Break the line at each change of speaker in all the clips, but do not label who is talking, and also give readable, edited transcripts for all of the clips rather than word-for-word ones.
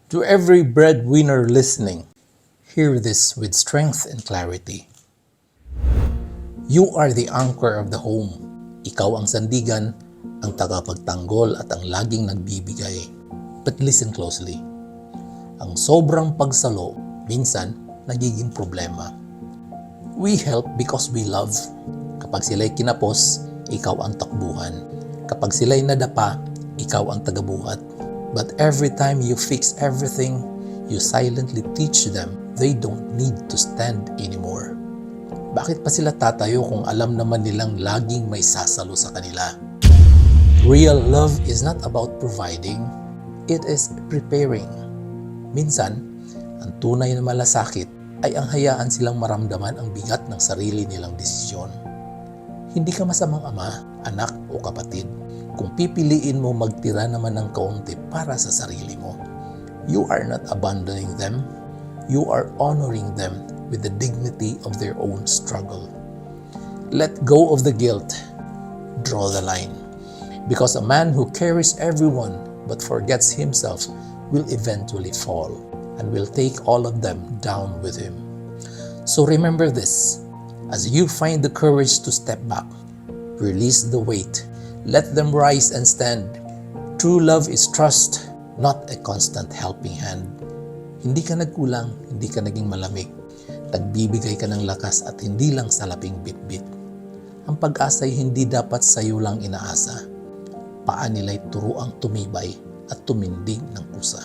To every breadwinner listening, hear this with strength and clarity. You are the anchor of the home. Ikaw ang sandigan, ang tagapagtanggol at ang laging nagbibigay. But listen closely. Ang sobrang pagsalo, minsan nagiging problema. We help because we love. Kapag sila'y kinapos, ikaw ang takbuhan. Kapag sila'y nadapa, ikaw ang tagabuhat. But every time you fix everything, you silently teach them they don't need to stand anymore. Bakit pa sila tatayo kung alam naman nilang laging may sasalo sa kanila? Real love is not about providing, it is preparing. Minsan, ang tunay na malasakit ay ang hayaan silang maramdaman ang bigat ng sarili nilang desisyon. Hindi ka masamang ama, anak o kapatid kung pipiliin mo magtira naman ng kaunti para sa sarili mo. You are not abandoning them, you are honoring them with the dignity of their own struggle. Let go of the guilt, draw the line. Because a man who carries everyone but forgets himself will eventually fall and will take all of them down with him. So remember this, as you find the courage to step back, release the weight, let them rise and stand. True love is trust, not a constant helping hand. Hindi ka nagkulang, hindi ka naging malamig. Nagbibigay ka ng lakas at hindi lang salaping bitbit. Ang pag-asa'y hindi dapat sa'yo lang inaasa. Paan nila'y turuang tumibay at tumindig ng kusa.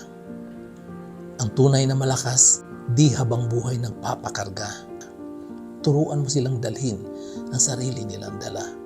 Ang tunay na malakas, di habang buhay nagpapakarga. Turuan mo silang dalhin ang sarili nilang dala.